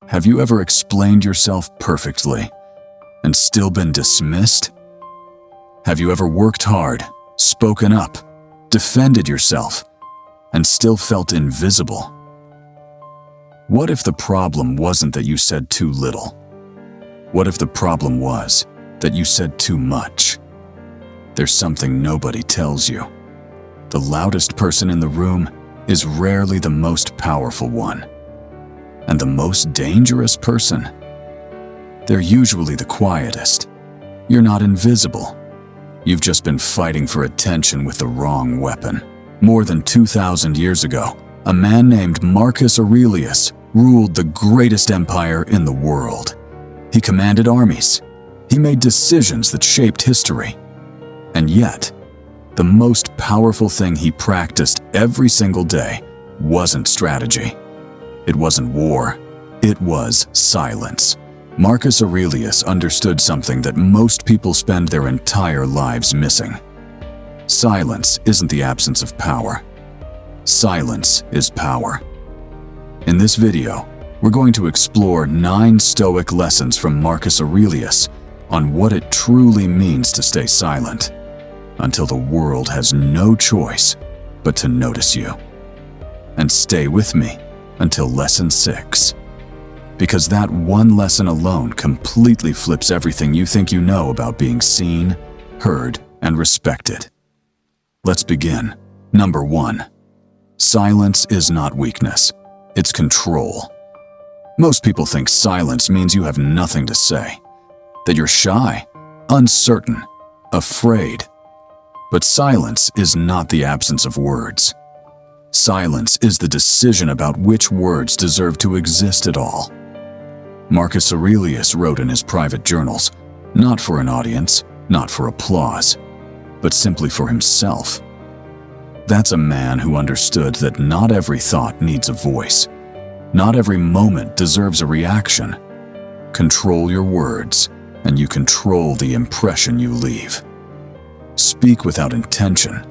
Have you ever explained yourself perfectly and still been dismissed? Have you ever worked hard, spoken up, defended yourself, and still felt invisible? What if the problem wasn't that you said too little? What if the problem was that you said too much? There's something nobody tells you. The loudest person in the room is rarely the most powerful one. And the most dangerous person? They're usually the quietest. You're not invisible. You've just been fighting for attention with the wrong weapon. More than 2,000 years ago, a man named Marcus Aurelius ruled the greatest empire in the world. He commanded armies. He made decisions that shaped history. And yet, the most powerful thing he practiced every single day wasn't strategy. It wasn't war. It was silence. Marcus Aurelius understood something that most people spend their entire lives missing. Silence isn't the absence of power. Silence is power. In this video, we're going to explore 9 Stoic lessons from Marcus Aurelius on what it truly means to stay silent until the world has no choice but to notice you. And stay with me until lesson 6, because that one lesson alone completely flips everything you think you know about being seen, heard, and respected. Let's begin. Number 1. Silence is not weakness, it's control. Most people think silence means you have nothing to say, that you're shy, uncertain, afraid. But silence is not the absence of words. Silence is the decision about which words deserve to exist at all. Marcus Aurelius wrote in his private journals, not for an audience, not for applause, but simply for himself. That's a man who understood that not every thought needs a voice. Not every moment deserves a reaction. Control your words, and you control the impression you leave. Speak without intention,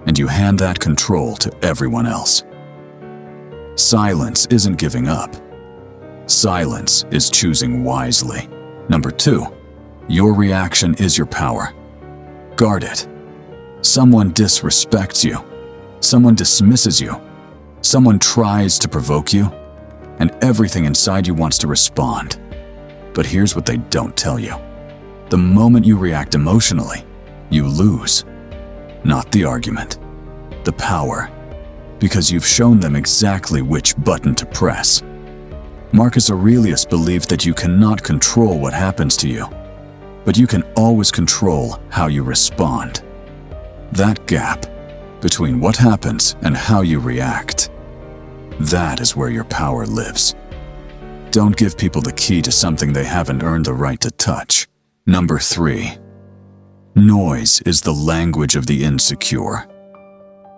and you hand that control to everyone else. Silence isn't giving up. Silence is choosing wisely. Number 2, your reaction is your power. Guard it. Someone disrespects you. Someone dismisses you. Someone tries to provoke you, and everything inside you wants to respond. But here's what they don't tell you. The moment you react emotionally, you lose. Not the argument, the power, because you've shown them exactly which button to press. Marcus Aurelius believed that you cannot control what happens to you, but you can always control how you respond. That gap between what happens and how you react, that is where your power lives. Don't give people the key to something they haven't earned the right to touch. Number 3. Noise is the language of the insecure.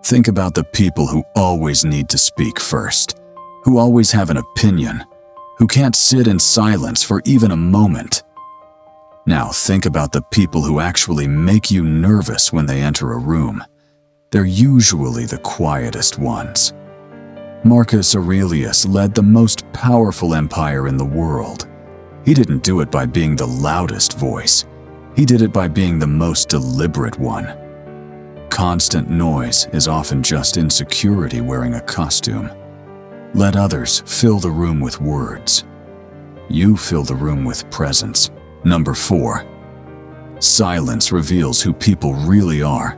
Think about the people who always need to speak first, who always have an opinion, who can't sit in silence for even a moment. Now think about the people who actually make you nervous when they enter a room. They're usually the quietest ones. Marcus Aurelius led the most powerful empire in the world. He didn't do it by being the loudest voice. He did it by being the most deliberate one. Constant noise is often just insecurity wearing a costume. Let others fill the room with words. You fill the room with presence. Number 4. Silence reveals who people really are.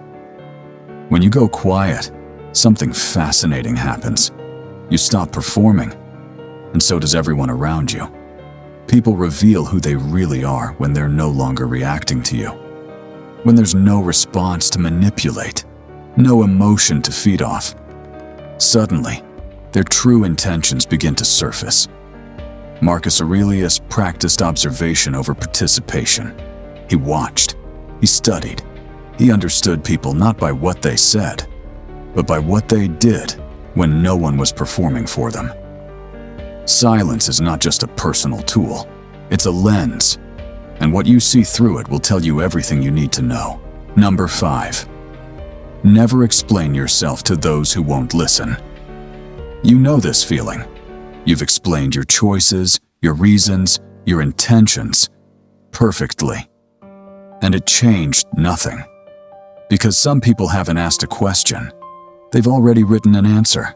When you go quiet, something fascinating happens. You stop performing, and so does everyone around you. People reveal who they really are when they're no longer reacting to you. When there's no response to manipulate, no emotion to feed off. Suddenly, their true intentions begin to surface. Marcus Aurelius practiced observation over participation. He watched, he studied, he understood people not by what they said, but by what they did when no one was performing for them. Silence is not just a personal tool, it's a lens, and what you see through it will tell you everything you need to know. Number 5. Never explain yourself to those who won't listen. You know this feeling. You've explained your choices, your reasons, your intentions, perfectly. And it changed nothing. Because some people haven't asked a question. They've already written an answer.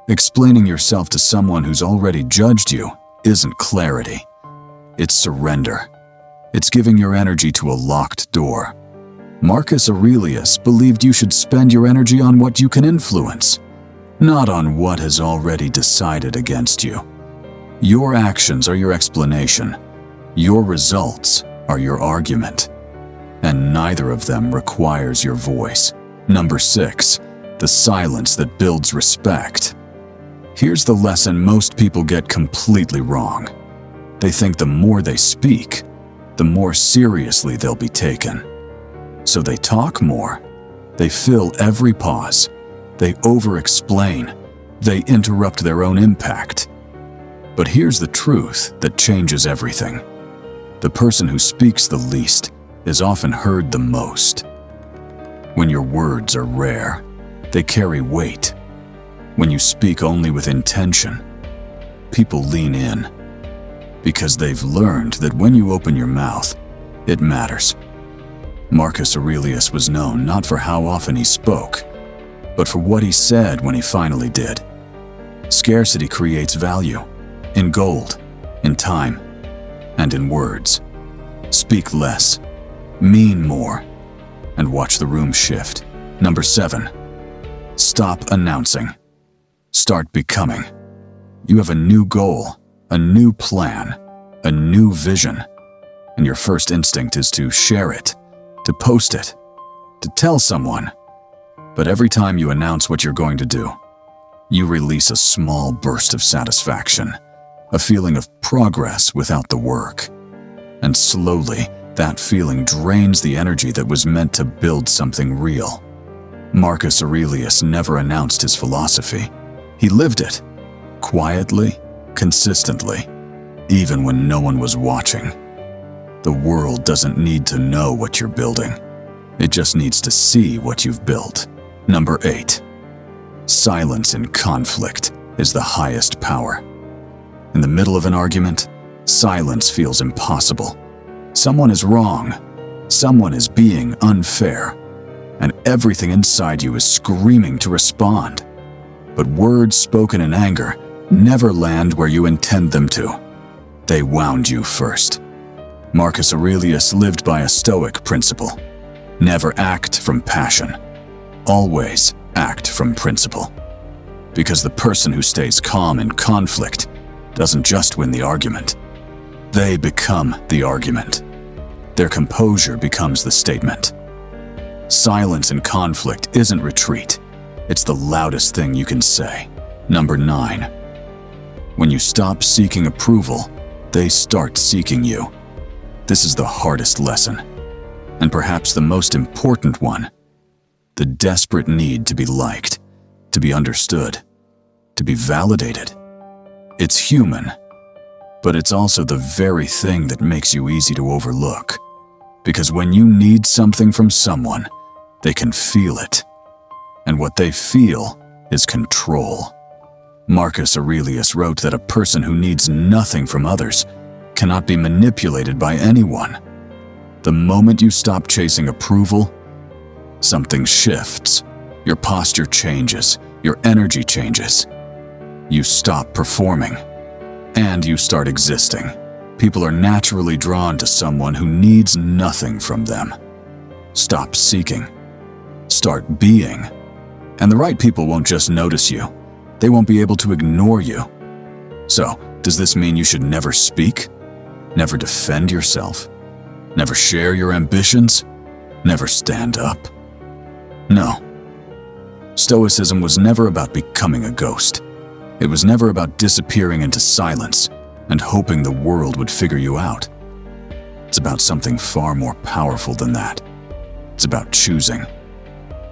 Explaining yourself to someone who's already judged you isn't clarity. It's surrender. It's giving your energy to a locked door. Marcus Aurelius believed you should spend your energy on what you can influence, not on what has already decided against you. Your actions are your explanation. Your results are your argument. And neither of them requires your voice. Number 6, the silence that builds respect. Here's the lesson most people get completely wrong. They think the more they speak, the more seriously they'll be taken. So they talk more. They fill every pause. They over-explain. They interrupt their own impact. But here's the truth that changes everything. The person who speaks the least is often heard the most. When your words are rare, they carry weight. When you speak only with intention, people lean in. Because they've learned that when you open your mouth, it matters. Marcus Aurelius was known not for how often he spoke, but for what he said when he finally did. Scarcity creates value, in gold, in time, and in words. Speak less, mean more, and watch the room shift. Number 7, stop announcing. Start becoming. You have a new goal, a new plan, a new vision, and your first instinct is to share it, to post it, to tell someone. But every time you announce what you're going to do, you release a small burst of satisfaction, a feeling of progress without the work. And slowly, that feeling drains the energy that was meant to build something real. Marcus Aurelius never announced his philosophy. He lived it, quietly, consistently, even when no one was watching. The world doesn't need to know what you're building. It just needs to see what you've built. Number 8, silence in conflict is the highest power. In the middle of an argument, silence feels impossible. Someone is wrong. Someone is being unfair. And everything inside you is screaming to respond. But words spoken in anger never land where you intend them to. They wound you first. Marcus Aurelius lived by a Stoic principle. Never act from passion. Always act from principle. Because the person who stays calm in conflict doesn't just win the argument. They become the argument. Their composure becomes the statement. Silence in conflict isn't retreat. It's the loudest thing you can say. Number 9. When you stop seeking approval, they start seeking you. This is the hardest lesson, and perhaps the most important one. The desperate need to be liked, to be understood, to be validated. It's human, but it's also the very thing that makes you easy to overlook. Because when you need something from someone, they can feel it. And what they feel is control. Marcus Aurelius wrote that a person who needs nothing from others cannot be manipulated by anyone. The moment you stop chasing approval, something shifts. Your posture changes. Your energy changes. You stop performing, and you start existing. People are naturally drawn to someone who needs nothing from them. Stop seeking. Start being. And the right people won't just notice you. They won't be able to ignore you. So, does this mean you should never speak? Never defend yourself? Never share your ambitions? Never stand up? No. Stoicism was never about becoming a ghost. It was never about disappearing into silence and hoping the world would figure you out. It's about something far more powerful than that. It's about choosing.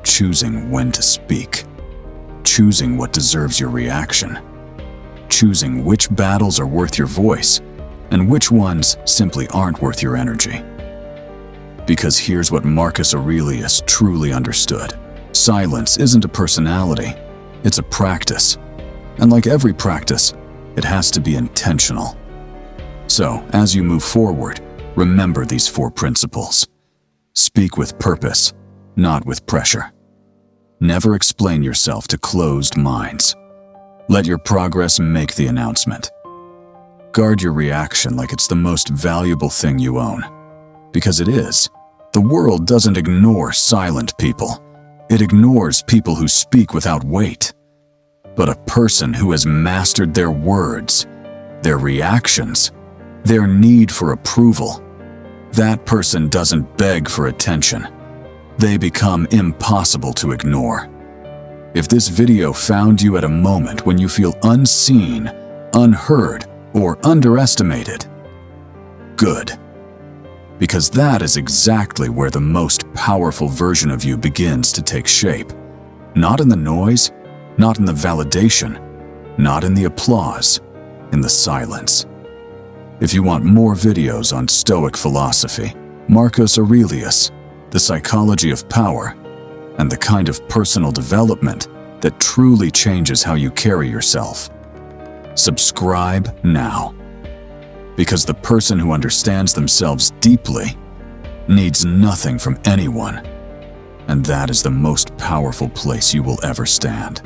Choosing when to speak. Choosing what deserves your reaction. Choosing which battles are worth your voice and which ones simply aren't worth your energy. Because here's what Marcus Aurelius truly understood. Silence isn't a personality, it's a practice. And like every practice, it has to be intentional. So, as you move forward, remember these 4 principles. Speak with purpose, not with pressure. Never explain yourself to closed minds. Let your progress make the announcement. Guard your reaction like it's the most valuable thing you own. Because it is. The world doesn't ignore silent people. It ignores people who speak without weight. But a person who has mastered their words, their reactions, their need for approval, that person doesn't beg for attention. They become impossible to ignore. If this video found you at a moment when you feel unseen, unheard, or underestimated, good. Because that is exactly where the most powerful version of you begins to take shape. Not in the noise, not in the validation, not in the applause, in the silence. If you want more videos on Stoic philosophy, Marcus Aurelius, the psychology of power, and the kind of personal development that truly changes how you carry yourself, subscribe now. Because the person who understands themselves deeply needs nothing from anyone, and that is the most powerful place you will ever stand.